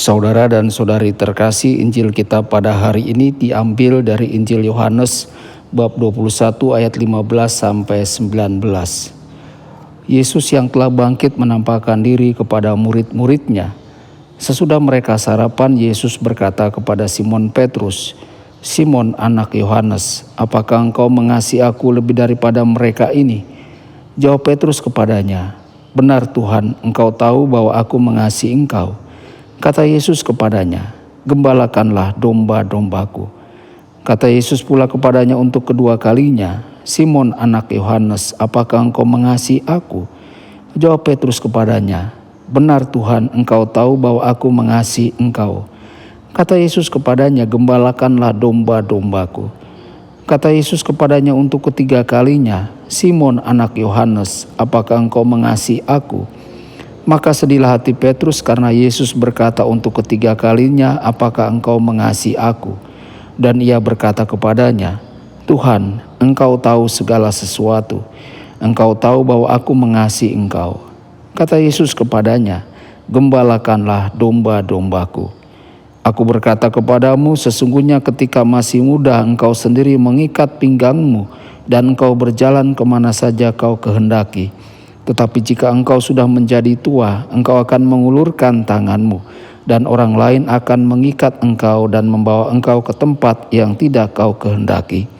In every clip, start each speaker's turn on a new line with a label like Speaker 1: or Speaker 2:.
Speaker 1: Saudara dan saudari terkasih, Injil kita pada hari ini diambil dari Injil Yohanes bab 21 ayat 15 sampai 19. Yesus yang telah bangkit menampakkan diri kepada murid-muridnya. Sesudah mereka sarapan, Yesus berkata kepada Simon Petrus, "Simon anak Yohanes, apakah engkau mengasihi aku lebih daripada mereka ini?" Jawab Petrus kepadanya, "Benar Tuhan, engkau tahu bahwa aku mengasihi engkau." Kata Yesus kepadanya, "Gembalakanlah domba-dombaku." Kata Yesus pula kepadanya untuk kedua kalinya, "Simon anak Yohanes, apakah engkau mengasihi aku?" Jawab Petrus kepadanya, "Benar Tuhan, engkau tahu bahwa aku mengasihi engkau." Kata Yesus kepadanya, "Gembalakanlah domba-dombaku." Kata Yesus kepadanya untuk ketiga kalinya, "Simon anak Yohanes, apakah engkau mengasihi aku?" Maka sedihlah hati Petrus karena Yesus berkata untuk ketiga kalinya, "Apakah engkau mengasihi aku?" Dan ia berkata kepadanya, "Tuhan, engkau tahu segala sesuatu. Engkau tahu bahwa aku mengasihi engkau." Kata Yesus kepadanya, "Gembalakanlah domba-dombaku. Aku berkata kepadamu, sesungguhnya ketika masih muda engkau sendiri mengikat pinggangmu dan engkau berjalan kemana saja kau kehendaki. Tetapi jika engkau sudah menjadi tua, engkau akan mengulurkan tanganmu, dan orang lain akan mengikat engkau dan membawa engkau ke tempat yang tidak kau kehendaki."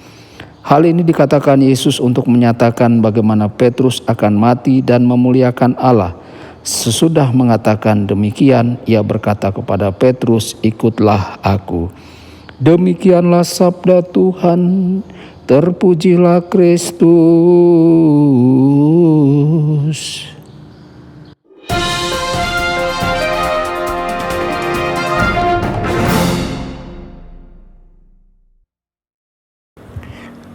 Speaker 1: Hal ini dikatakan Yesus untuk menyatakan bagaimana Petrus akan mati dan memuliakan Allah. Sesudah mengatakan demikian, ia berkata kepada Petrus, "Ikutlah aku." Demikianlah sabda Tuhan. Terpujilah Kristus.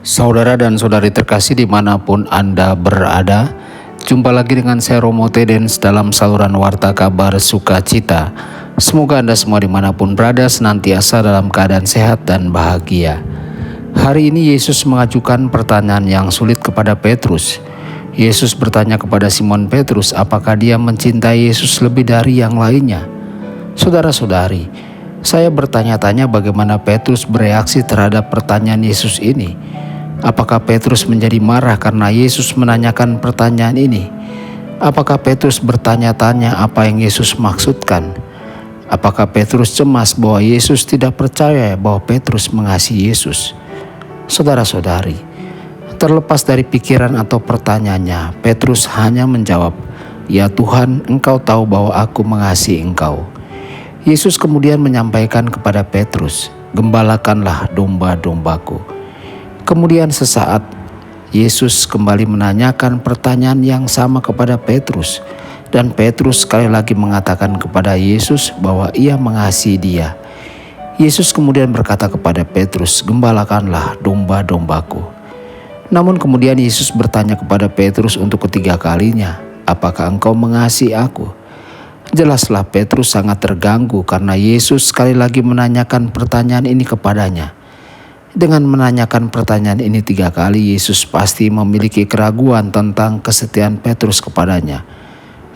Speaker 1: Saudara dan saudari terkasih dimanapun Anda berada, jumpa lagi dengan saya Romo Tedens dalam saluran Warta Kabar Sukacita. Semoga Anda semua dimanapun berada senantiasa dalam keadaan sehat dan bahagia. Hari ini Yesus mengajukan pertanyaan yang sulit kepada Petrus. Yesus bertanya kepada Simon Petrus apakah dia mencintai Yesus lebih dari yang lainnya. Saudara-saudari, saya bertanya-tanya bagaimana Petrus bereaksi terhadap pertanyaan Yesus ini. Apakah Petrus menjadi marah karena Yesus menanyakan pertanyaan ini? Apakah Petrus bertanya-tanya apa yang Yesus maksudkan? Apakah Petrus cemas bahwa Yesus tidak percaya bahwa Petrus mengasihi Yesus? Saudara-saudari, terlepas dari pikiran atau pertanyaannya, Petrus hanya menjawab, "Ya Tuhan, engkau tahu bahwa aku mengasihi engkau." Yesus kemudian menyampaikan kepada Petrus, "Gembalakanlah domba-dombaku." Kemudian sesaat, Yesus kembali menanyakan pertanyaan yang sama kepada Petrus, dan Petrus sekali lagi mengatakan kepada Yesus bahwa ia mengasihi dia. Yesus kemudian berkata kepada Petrus, "Gembalakanlah domba-dombaku." Namun kemudian Yesus bertanya kepada Petrus untuk ketiga kalinya, "Apakah engkau mengasihi aku?" Jelaslah Petrus sangat terganggu karena Yesus sekali lagi menanyakan pertanyaan ini kepadanya. Dengan menanyakan pertanyaan ini 3 kali, Yesus pasti memiliki keraguan tentang kesetiaan Petrus kepadanya.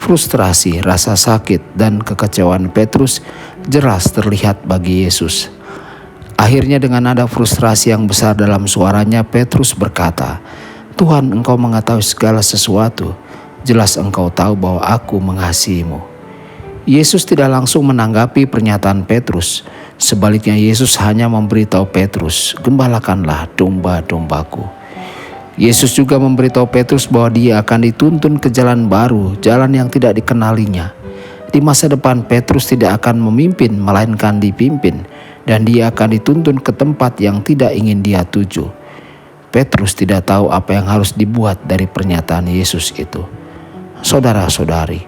Speaker 1: Frustrasi, rasa sakit, dan kekecewaan Petrus jelas terlihat bagi Yesus. Akhirnya dengan nada frustrasi yang besar dalam suaranya, Petrus berkata, "Tuhan, engkau mengetahui segala sesuatu. Jelas engkau tahu bahwa aku mengasihimu." Yesus tidak langsung menanggapi pernyataan Petrus. Sebaliknya Yesus hanya memberitahu Petrus, "Gembalakanlah domba-dombaku." Yesus juga memberitahu Petrus bahwa dia akan dituntun ke jalan baru, jalan yang tidak dikenalinya. Di masa depan Petrus tidak akan memimpin melainkan dipimpin, dan dia akan dituntun ke tempat yang tidak ingin dia tuju. Petrus tidak tahu apa yang harus dibuat dari pernyataan Yesus itu. Saudara-saudari,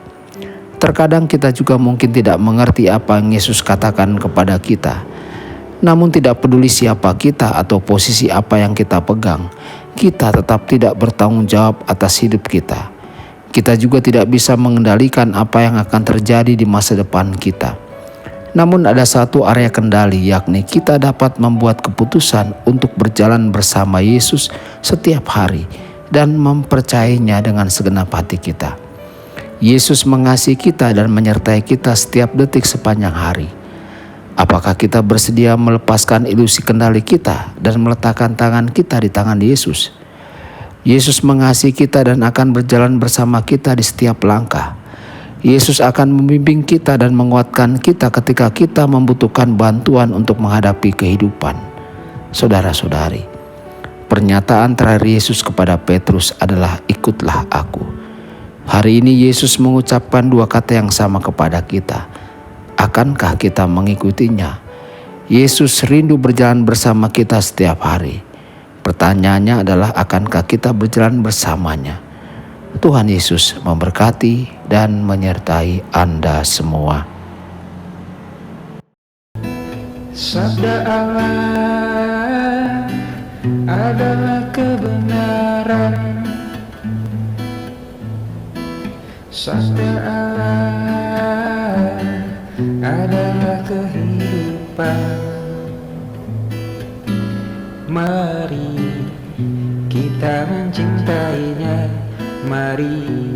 Speaker 1: terkadang kita juga mungkin tidak mengerti apa yang Yesus katakan kepada kita. Namun tidak peduli siapa kita atau posisi apa yang kita pegang, kita tetap tidak bertanggung jawab atas hidup kita. Kita juga tidak bisa mengendalikan apa yang akan terjadi di masa depan kita. Namun ada satu area kendali, yakni kita dapat membuat keputusan untuk berjalan bersama Yesus setiap hari dan mempercayainya dengan segenap hati kita. Yesus mengasihi kita dan menyertai kita setiap detik sepanjang hari. Apakah kita bersedia melepaskan ilusi kendali kita dan meletakkan tangan kita di tangan Yesus? Yesus mengasihi kita dan akan berjalan bersama kita di setiap langkah. Yesus akan membimbing kita dan menguatkan kita ketika kita membutuhkan bantuan untuk menghadapi kehidupan. Saudara-saudari, pernyataan terakhir Yesus kepada Petrus adalah ikutlah aku. Hari ini Yesus mengucapkan dua kata yang sama kepada kita. Akankah kita mengikutinya? Yesus rindu berjalan bersama kita setiap hari. Pertanyaannya adalah akankah kita berjalan bersamanya? Tuhan Yesus memberkati dan menyertai Anda semua.
Speaker 2: Sabda Allah adalah kebenaran. Sabda Allah adalah kehidupan. Mari kita mencintainya, mari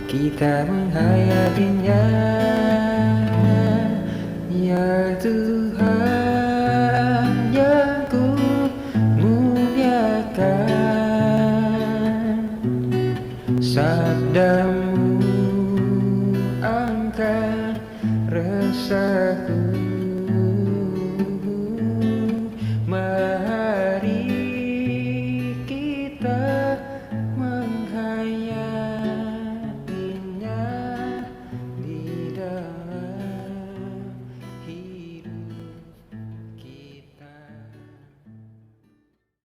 Speaker 2: kita menghayatinya, ya Tuhan.